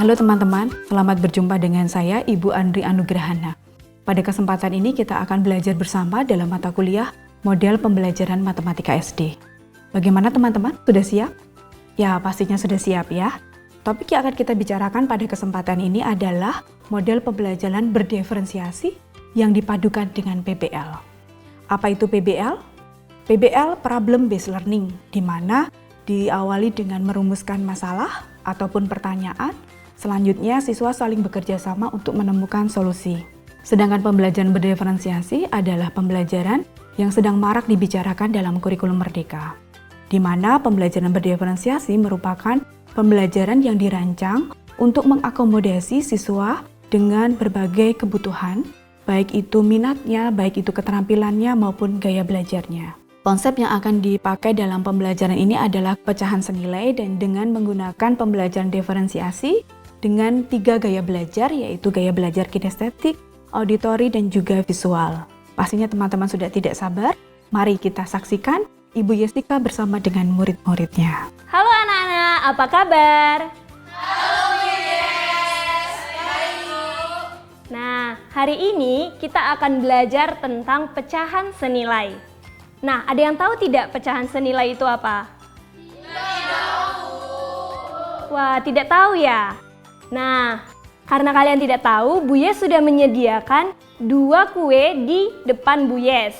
Halo teman-teman, selamat berjumpa dengan saya Ibu Andri Anugrahana. Pada kesempatan ini kita akan belajar bersama dalam mata kuliah model pembelajaran matematika SD. Bagaimana teman-teman? Sudah siap? Ya, pastinya sudah siap ya. Topik yang akan kita bicarakan pada kesempatan ini adalah model pembelajaran berdiferensiasi yang dipadukan dengan PBL. Apa itu PBL? PBL Problem Based Learning, di mana diawali dengan merumuskan masalah ataupun pertanyaan. Selanjutnya, siswa saling bekerja sama untuk menemukan solusi. Sedangkan pembelajaran berdiferensiasi adalah pembelajaran yang sedang marak dibicarakan dalam kurikulum Merdeka, di mana pembelajaran berdiferensiasi merupakan pembelajaran yang dirancang untuk mengakomodasi siswa dengan berbagai kebutuhan, baik itu minatnya, baik itu keterampilannya, maupun gaya belajarnya. Konsep yang akan dipakai dalam pembelajaran ini adalah pecahan senilai dan dengan menggunakan pembelajaran diferensiasi dengan 3 gaya belajar, yaitu gaya belajar kinestetik, auditori, dan juga visual. Pastinya teman-teman sudah tidak sabar. Mari kita saksikan Ibu Yestika bersama dengan murid-muridnya. Halo anak-anak, apa kabar? Halo Bu Yes, baik Bu. Nah, hari ini kita akan belajar tentang pecahan senilai. Nah, ada yang tahu tidak pecahan senilai itu apa? Tidak tahu. Wah, tidak tahu ya? Nah, karena kalian tidak tahu, Bu Yes sudah menyediakan 2 kue di depan Bu Yes.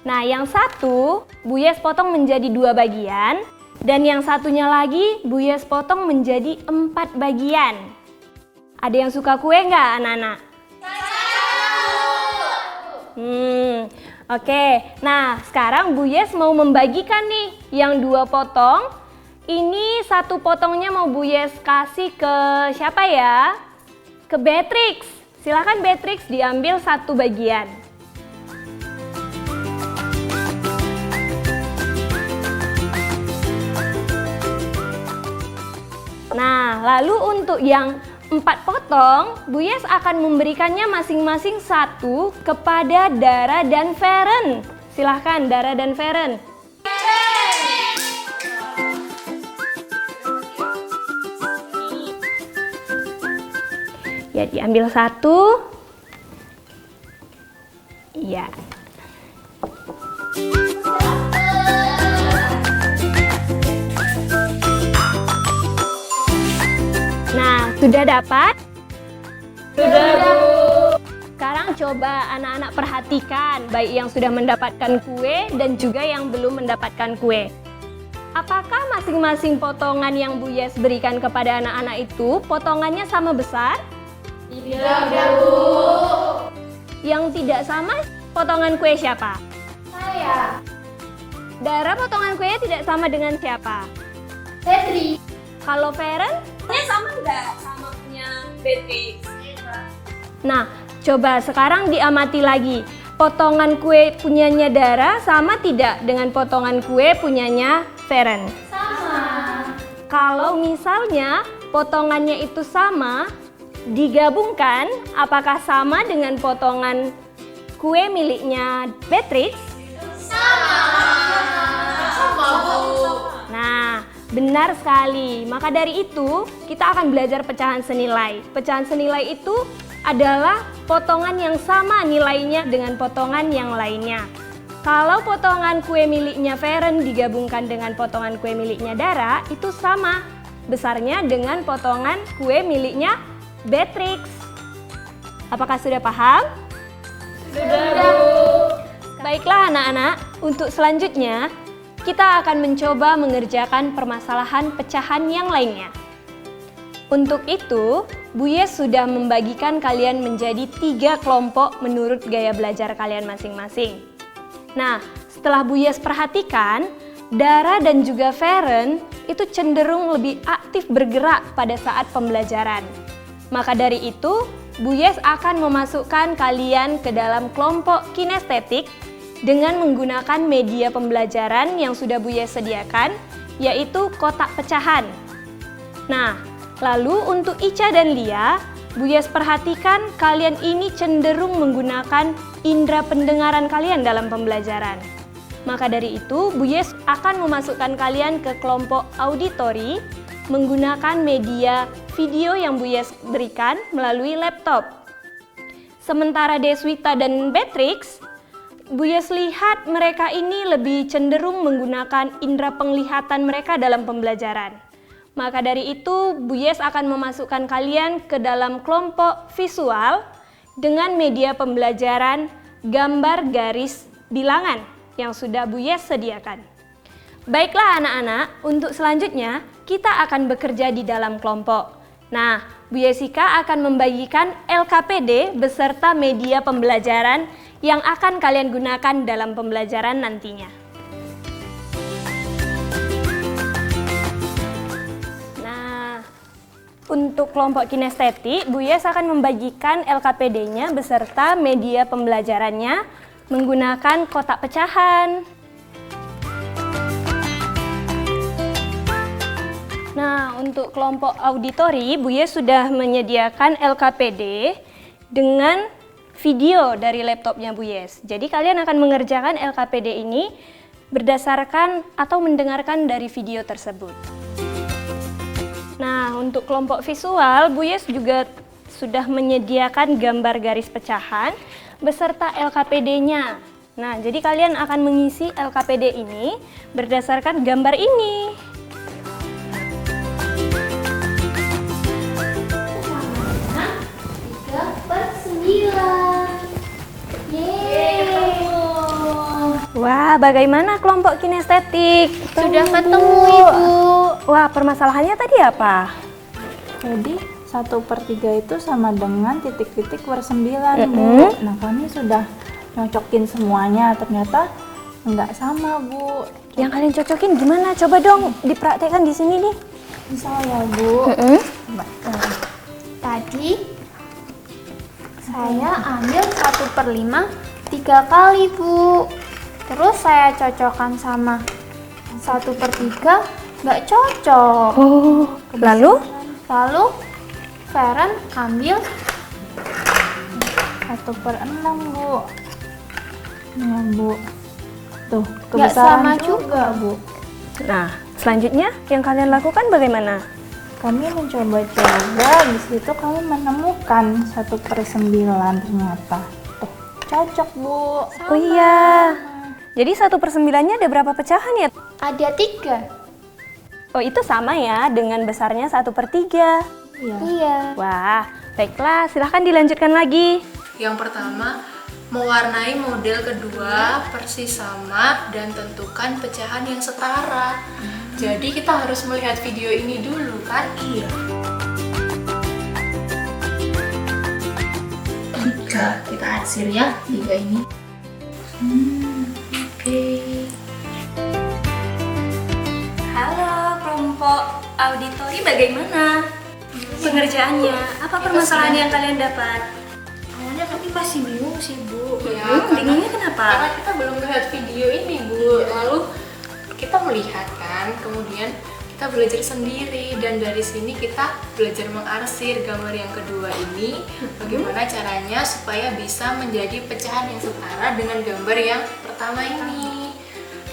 Nah, yang satu Bu Yes potong menjadi 2 bagian, dan yang satunya lagi Bu Yes potong menjadi 4 bagian. Ada yang suka kue nggak, anak-anak? Oke, nah sekarang Bu Yes mau membagikan nih yang 2 potong. Ini 1 potongnya mau Bu Yes kasih ke siapa ya? Ke Beatrix. Silakan Beatrix diambil 1 bagian. Nah, lalu untuk yang 4 potong, Bu Yes akan memberikannya masing-masing 1 kepada Dara dan Feren. Silahkan Dara dan Feren. Ya, diambil 1. Iya. Nah, sudah dapat? Sudah Bu. Sekarang coba anak-anak perhatikan, baik yang sudah mendapatkan kue dan juga yang belum mendapatkan kue. Apakah masing-masing potongan yang Bu Yes berikan kepada anak-anak itu potongannya sama besar? Tidak Bu. Yang tidak sama potongan kue siapa? Saya. Dara potongan kuenya tidak sama dengan siapa? Petri. Kalau Feren? Sama enggak sama punya Beatrix? Nah, coba sekarang diamati lagi. Potongan kue punyanya Dara sama tidak dengan potongan kue punyanya Feren? Sama. Kalau misalnya potongannya itu sama, digabungkan, apakah sama dengan potongan kue miliknya Beatrix? Sama Bu. Nah, benar sekali. Maka dari itu, kita akan belajar pecahan senilai. Pecahan senilai itu adalah potongan yang sama nilainya dengan potongan yang lainnya. Kalau potongan kue miliknya Feren digabungkan dengan potongan kue miliknya Dara, itu sama besarnya dengan potongan kue miliknya Beatrix. Apakah sudah paham? Sudah Bu. Baiklah anak-anak, untuk selanjutnya kita akan mencoba mengerjakan permasalahan pecahan yang lainnya. Untuk itu, Bu Yes sudah membagikan kalian menjadi 3 kelompok menurut gaya belajar kalian masing-masing. Nah, setelah Bu Yes perhatikan, Dara dan juga Feren itu cenderung lebih aktif bergerak pada saat pembelajaran. Maka dari itu, Bu Yes akan memasukkan kalian ke dalam kelompok kinestetik dengan menggunakan media pembelajaran yang sudah Bu Yes sediakan, yaitu kotak pecahan. Nah, lalu untuk Ica dan Lia, Bu Yes perhatikan kalian ini cenderung menggunakan indera pendengaran kalian dalam pembelajaran. Maka dari itu, Bu Yes akan memasukkan kalian ke kelompok auditori menggunakan media video yang Bu Yes berikan melalui laptop. Sementara Deswita dan Beatrix, Bu Yes lihat mereka ini lebih cenderung menggunakan indera penglihatan mereka dalam pembelajaran. Maka dari itu, Bu Yes akan memasukkan kalian ke dalam kelompok visual dengan media pembelajaran gambar garis bilangan yang sudah Bu Yes sediakan. Baiklah anak-anak, untuk selanjutnya kita akan bekerja di dalam kelompok. Nah, Bu Yesika akan membagikan LKPD beserta media pembelajaran yang akan kalian gunakan dalam pembelajaran nantinya. Untuk kelompok kinestetik, Bu Yes akan membagikan LKPD-nya beserta media pembelajarannya menggunakan kotak pecahan. Nah, untuk kelompok auditori, Bu Yes sudah menyediakan LKPD dengan video dari laptopnya Bu Yes. Jadi kalian akan mengerjakan LKPD ini berdasarkan atau mendengarkan dari video tersebut. Nah, untuk kelompok visual, Bu Yes juga sudah menyediakan gambar garis pecahan beserta LKPD-nya. Nah, jadi kalian akan mengisi LKPD ini berdasarkan gambar ini. Wah, bagaimana kelompok kinestetik? Sudah ketemu, Ibu. Wah, permasalahannya tadi apa? Jadi 1/3 itu sama dengan titik-titik per 9, Bu. Nah, kami sudah nyocokin semuanya, ternyata enggak sama, Bu. Yang kalian cocokin gimana? Coba dong dipraktekkan di sini nih. Bisa ya, Bu. Tadi saya ambil 1/5 3 kali, Bu. Terus saya cocokkan sama 1/3, nggak cocok. Oh, lalu? Lalu Feren ambil 1/6, Bu. Nah, Bu. Tuh, nggak kebesaran sama juga, Bu. Nah, selanjutnya yang kalian lakukan bagaimana? Kami mencoba-coba, di situ kami menemukan 1/9 ternyata. Tuh, cocok, Bu. Oh iya. Jadi 1/9-nya ada berapa pecahan ya? ada 3. Oh, itu sama ya dengan besarnya 1/3. Iya. Iya. Wah, baiklah, silahkan dilanjutkan lagi. Yang pertama, mewarnai model kedua persis sama dan tentukan pecahan yang setara. Jadi kita harus melihat video ini dulu kan? Iya. 3, kita arsir ya 3 ini. Oke. Halo, kelompok auditori bagaimana pengerjaannya? Apa permasalahan yang kalian dapat? Awalnya kami masih bingung sih, Bu. Ya, Bingungnya kenapa? Karena kita belum melihat video ini, Bu. Lalu kita melihat kan, kemudian kita belajar sendiri dan dari sini kita belajar mengarsir gambar yang kedua ini. Bagaimana caranya supaya bisa menjadi pecahan yang setara dengan gambar yang pertama ini.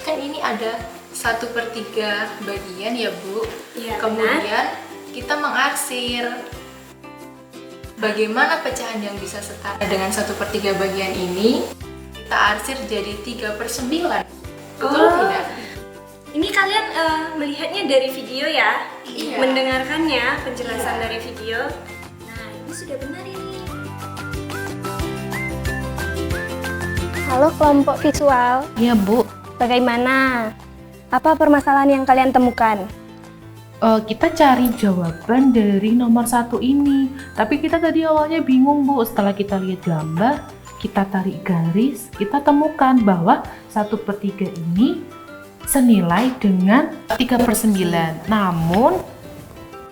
Kan ini ada 1/3 bagian ya, Bu. Iya, Kemudian kita mengarsir. Bagaimana pecahan yang bisa setara dengan 1/3 bagian ini? Kita arsir jadi 3/9. Betul tidak? Ini kalian melihatnya dari video ya? Iya. Mendengarkannya, penjelasan dari video. Nah, ini sudah benar ini. Halo kelompok visual. Iya, Bu. Bagaimana? Apa permasalahan yang kalian temukan? Kita cari jawaban dari nomor 1 ini. Tapi kita tadi awalnya bingung, Bu. Setelah kita lihat gambar, kita tarik garis, kita temukan bahwa 1/3 ini senilai dengan 3/9. Namun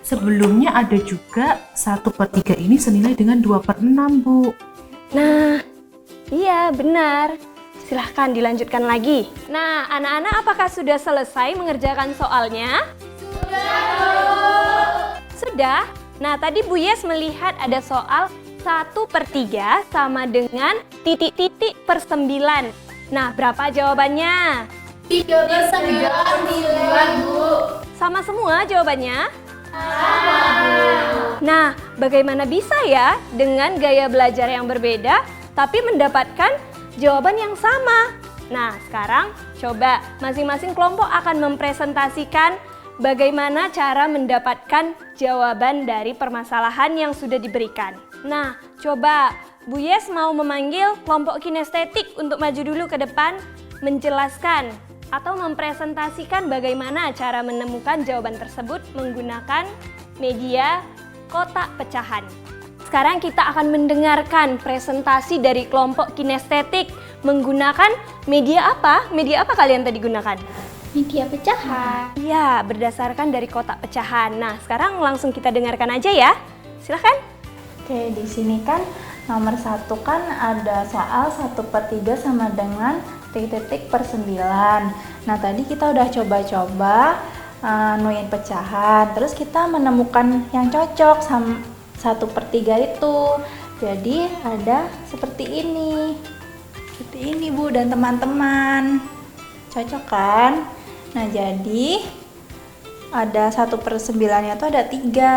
sebelumnya ada juga 1/3 ini senilai dengan 2/6, Bu. Nah, iya benar. Silahkan dilanjutkan lagi. Nah, anak-anak apakah sudah selesai mengerjakan soalnya? Sudah? Nah, tadi Bu Yes melihat ada soal 1/3 sama dengan titik-titik per 9. Nah, berapa jawabannya? 3/9, Bu. Sama semua jawabannya? Nah, bagaimana bisa ya dengan gaya belajar yang berbeda tapi mendapatkan jawaban yang sama? Nah, sekarang coba masing-masing kelompok akan mempresentasikan bagaimana cara mendapatkan jawaban dari permasalahan yang sudah diberikan. Nah, coba Bu Yes mau memanggil kelompok kinestetik untuk maju dulu ke depan, menjelaskan atau mempresentasikan bagaimana cara menemukan jawaban tersebut menggunakan media kotak pecahan. Sekarang kita akan mendengarkan presentasi dari kelompok kinestetik menggunakan media apa? Media apa kalian tadi gunakan? Media pecahan. Iya, berdasarkan dari kotak pecahan. Nah, sekarang langsung kita dengarkan aja ya. Silahkan. Oke, di sini kan nomor 1 kan ada soal 1/3 sama dengan titik-titik per 9. Nah, tadi kita udah coba-coba nuin pecahan, terus kita menemukan yang cocok sama 1/3 itu. Jadi ada seperti ini. Seperti ini Bu dan teman-teman. Cocok kan? Nah, jadi ada 1/9-nya itu ada 3.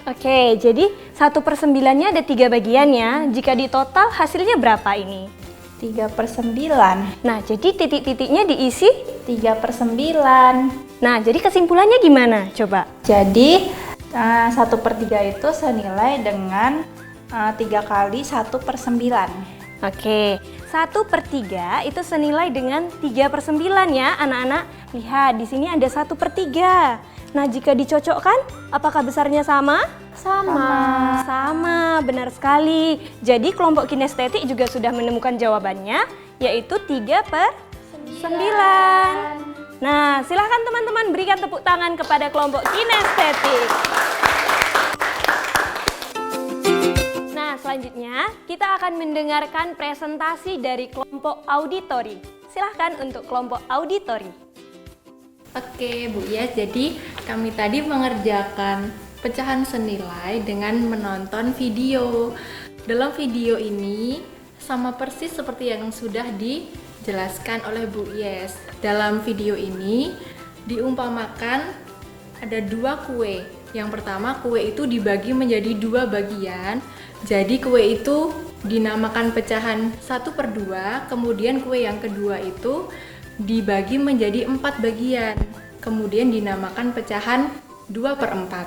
Oke, jadi 1/9-nya ada 3 bagian ya. Jika di total hasilnya berapa ini? 3/9. Nah, jadi titik-titiknya diisi? 3/9. Nah, jadi kesimpulannya gimana? Coba. Jadi 1/3 itu senilai dengan 3 kali 1/9. Oke, 1/3 itu senilai dengan 3/9 ya anak-anak. Lihat, di sini ada 1/3. Nah, jika dicocokkan, apakah besarnya sama? Sama, benar sekali. Jadi kelompok kinestetik juga sudah menemukan jawabannya, yaitu 3/9. Nah, silahkan teman-teman berikan tepuk tangan kepada kelompok kinestetik. Nah, selanjutnya kita akan mendengarkan presentasi dari kelompok auditori. Silahkan untuk kelompok auditori. Oke Bu Yes, jadi kami tadi mengerjakan pecahan senilai dengan menonton video. Dalam video ini sama persis seperti yang sudah dijelaskan oleh Bu Yes. Dalam video ini diumpamakan ada 2 kue. Yang pertama, kue itu dibagi menjadi 2 bagian. Jadi kue itu dinamakan pecahan 1/2, kemudian kue yang kedua itu dibagi menjadi 4 bagian, kemudian dinamakan pecahan 2/4.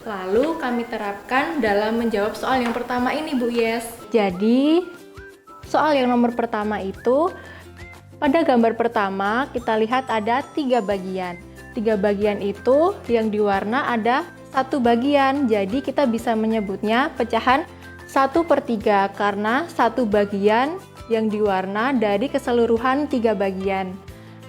Lalu kami terapkan dalam menjawab soal yang pertama ini Bu Yes. Jadi soal yang nomor pertama itu pada gambar pertama kita lihat ada 3 bagian. 3 bagian itu yang diwarna ada 1 bagian, jadi kita bisa menyebutnya pecahan 1/3 karena 1 bagian yang diwarna dari keseluruhan 3 bagian.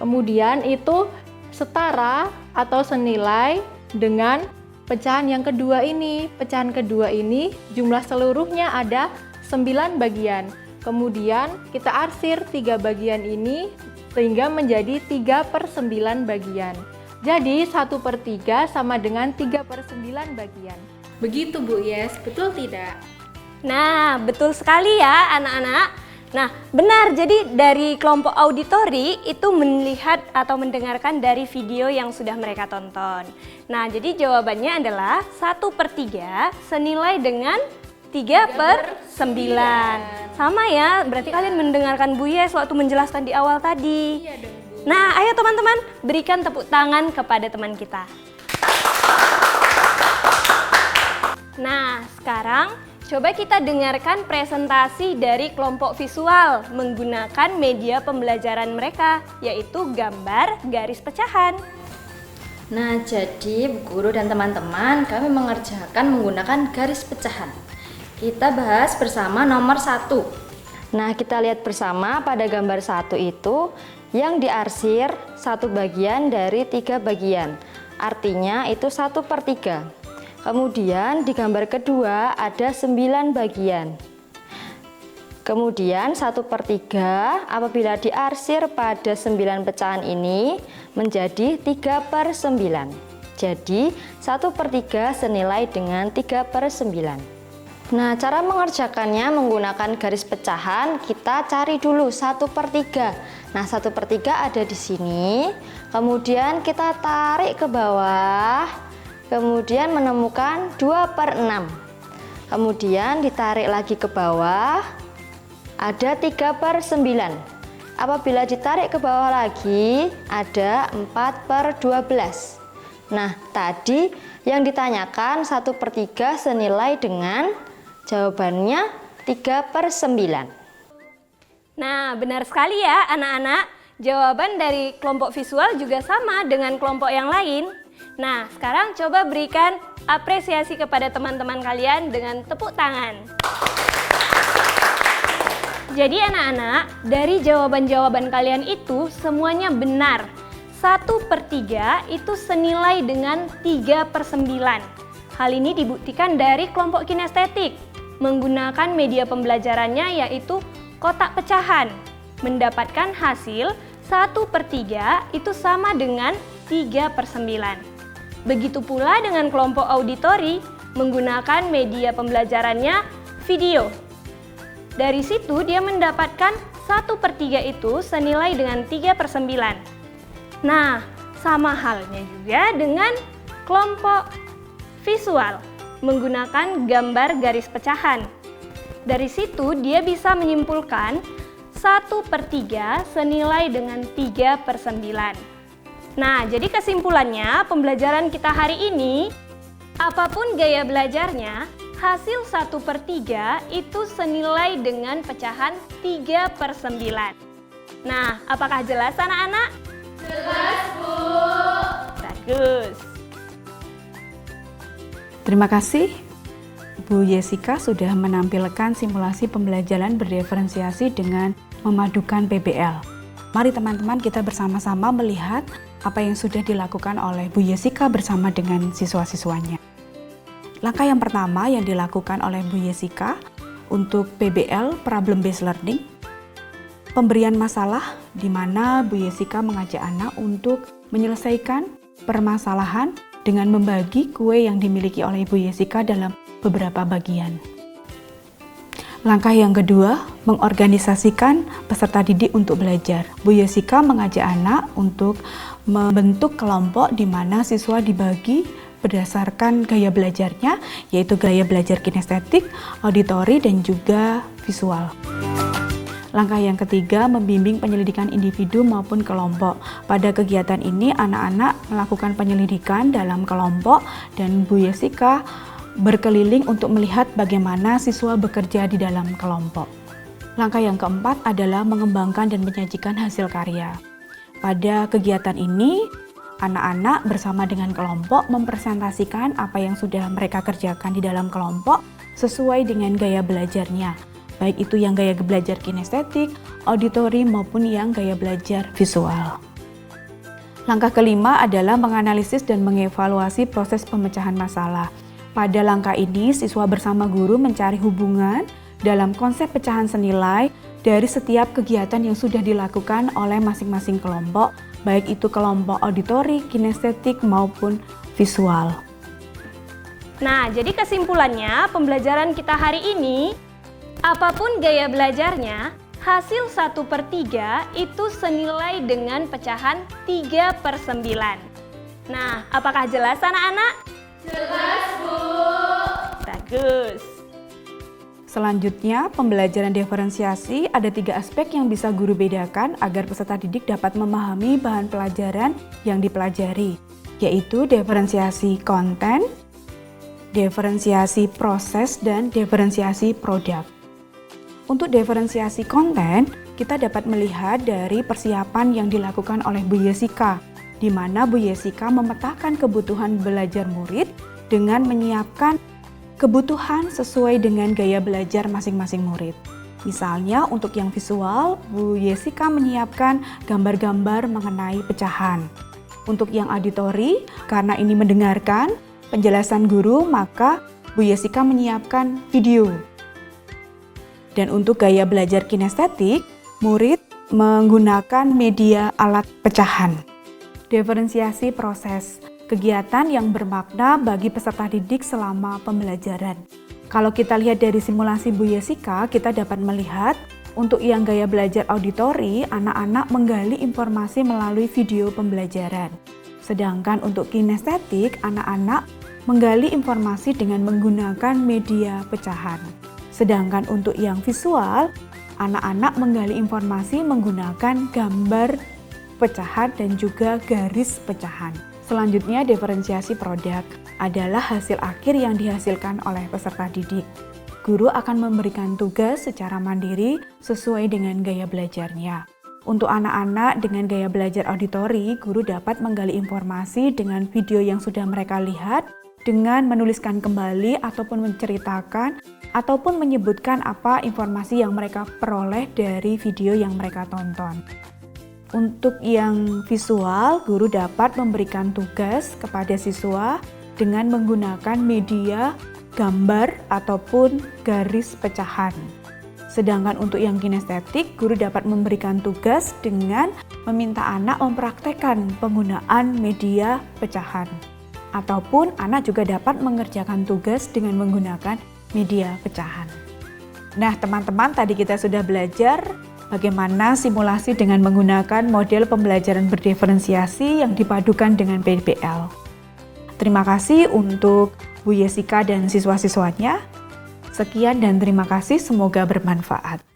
Kemudian itu setara atau senilai dengan pecahan yang kedua ini. Pecahan kedua ini jumlah seluruhnya ada 9 bagian. Kemudian kita arsir 3 bagian ini sehingga menjadi 3/9 bagian. Jadi 1/3 sama dengan 3/9 bagian. Begitu Bu Yes, betul tidak? Nah, betul sekali ya anak-anak. Nah, benar. Jadi dari kelompok auditori itu melihat atau mendengarkan dari video yang sudah mereka tonton. Nah, jadi jawabannya adalah 1/3 senilai dengan 3/9. Sama ya, berarti kalian mendengarkan Bu Yes waktu menjelaskan di awal tadi. Iya dong Bu. Nah, ayo teman-teman berikan tepuk tangan kepada teman kita. Nah, sekarang coba kita dengarkan presentasi dari kelompok visual menggunakan media pembelajaran mereka, yaitu gambar garis pecahan. Nah, jadi Bu Guru dan teman-teman, kami mengerjakan menggunakan garis pecahan. Kita bahas bersama nomor 1. Nah, kita lihat bersama pada gambar 1 itu yang diarsir 1 bagian dari 3 bagian. Artinya itu 1/3. Kemudian di gambar kedua ada 9 bagian. Kemudian 1/3 apabila diarsir pada 9 pecahan ini menjadi 3/9. Jadi 1/3 senilai dengan 3/9. Nah, cara mengerjakannya menggunakan garis pecahan, kita cari dulu 1/3. Nah, 1/3 ada di sini. Kemudian kita tarik ke bawah. kemudian menemukan 2/6. Kemudian ditarik lagi ke bawah, ada 3/9. Apabila ditarik ke bawah lagi, ada 4/12. Nah, tadi yang ditanyakan 1/3 senilai dengan jawabannya 3/9. Nah, benar sekali ya anak-anak. Jawaban dari kelompok visual juga sama dengan kelompok yang lain. Nah, sekarang coba berikan apresiasi kepada teman-teman kalian dengan tepuk tangan. Jadi anak-anak, dari jawaban-jawaban kalian itu semuanya benar. 1/3 itu senilai dengan 3/9. Hal ini dibuktikan dari kelompok kinestetik menggunakan media pembelajarannya yaitu kotak pecahan. Mendapatkan hasil 1/3 itu sama dengan 3/9. Begitu pula dengan kelompok auditori menggunakan media pembelajarannya video. Dari situ dia mendapatkan 1/3 itu senilai dengan 3/9. Nah, sama halnya juga dengan kelompok visual menggunakan gambar garis pecahan. Dari situ dia bisa menyimpulkan 1/3 senilai dengan 3/9. Nah, jadi kesimpulannya pembelajaran kita hari ini, apapun gaya belajarnya, hasil 1/3 itu senilai dengan pecahan 3/9. Nah, apakah jelas anak-anak? Jelas, Bu. Bagus. Terima kasih, Bu Jessica sudah menampilkan simulasi pembelajaran berdiferensiasi dengan memadukan PBL. Mari teman-teman kita bersama-sama melihat apa yang sudah dilakukan oleh Bu Jessica bersama dengan siswa-siswanya. Langkah yang pertama yang dilakukan oleh Bu Jessica untuk PBL Problem Based Learning, pemberian masalah di mana Bu Jessica mengajak anak untuk menyelesaikan permasalahan dengan membagi kue yang dimiliki oleh Bu Jessica dalam beberapa bagian. Langkah yang kedua, mengorganisasikan peserta didik untuk belajar. Bu Jessica mengajak anak untuk membentuk kelompok di mana siswa dibagi berdasarkan gaya belajarnya, yaitu gaya belajar kinestetik, auditori, dan juga visual. Langkah yang ketiga, membimbing penyelidikan individu maupun kelompok. Pada kegiatan ini, anak-anak melakukan penyelidikan dalam kelompok dan Bu Jessica berkeliling untuk melihat bagaimana siswa bekerja di dalam kelompok. Langkah yang keempat adalah mengembangkan dan menyajikan hasil karya. Pada kegiatan ini, anak-anak bersama dengan kelompok mempresentasikan apa yang sudah mereka kerjakan di dalam kelompok sesuai dengan gaya belajarnya, baik itu yang gaya belajar kinestetik, auditori, maupun yang gaya belajar visual. Langkah kelima adalah menganalisis dan mengevaluasi proses pemecahan masalah. Pada langkah ini, siswa bersama guru mencari hubungan dalam konsep pecahan senilai dari setiap kegiatan yang sudah dilakukan oleh masing-masing kelompok, baik itu kelompok auditori, kinestetik, maupun visual. Nah, jadi kesimpulannya pembelajaran kita hari ini, apapun gaya belajarnya, hasil 1/3 itu senilai dengan pecahan 3/9. Nah, apakah jelas anak-anak? Jelas, Bu. Bagus. Selanjutnya, pembelajaran diferensiasi ada 3 aspek yang bisa guru bedakan agar peserta didik dapat memahami bahan pelajaran yang dipelajari, yaitu diferensiasi konten, diferensiasi proses, dan diferensiasi produk. Untuk diferensiasi konten, kita dapat melihat dari persiapan yang dilakukan oleh Bu Jessica, di mana Bu Jessica memetakan kebutuhan belajar murid dengan menyiapkan kebutuhan sesuai dengan gaya belajar masing-masing murid. Misalnya untuk yang visual, Bu Jessica menyiapkan gambar-gambar mengenai pecahan. Untuk yang auditori, karena ini mendengarkan penjelasan guru, maka Bu Jessica menyiapkan video. Dan untuk gaya belajar kinestetik, murid menggunakan media alat pecahan. Diferensiasi proses, kegiatan yang bermakna bagi peserta didik selama pembelajaran. Kalau kita lihat dari simulasi Bu Jessica, kita dapat melihat untuk yang gaya belajar auditori, anak-anak menggali informasi melalui video pembelajaran. Sedangkan untuk kinestetik, anak-anak menggali informasi dengan menggunakan media pecahan. Sedangkan untuk yang visual, anak-anak menggali informasi menggunakan gambar pecahan dan juga garis pecahan. Selanjutnya, diferensiasi produk adalah hasil akhir yang dihasilkan oleh peserta didik. Guru akan memberikan tugas secara mandiri sesuai dengan gaya belajarnya. Untuk anak-anak dengan gaya belajar auditori, guru dapat menggali informasi dengan video yang sudah mereka lihat, dengan menuliskan kembali ataupun menceritakan ataupun menyebutkan apa informasi yang mereka peroleh dari video yang mereka tonton. Untuk yang visual, guru dapat memberikan tugas kepada siswa dengan menggunakan media gambar ataupun garis pecahan. Sedangkan untuk yang kinestetik, guru dapat memberikan tugas dengan meminta anak mempraktekkan penggunaan media pecahan. Ataupun anak juga dapat mengerjakan tugas dengan menggunakan media pecahan. Nah, teman-teman, tadi kita sudah belajar bagaimana simulasi dengan menggunakan model pembelajaran berdiferensiasi yang dipadukan dengan PBL. Terima kasih untuk Bu Yesika dan siswa-siswanya. Sekian dan terima kasih, semoga bermanfaat.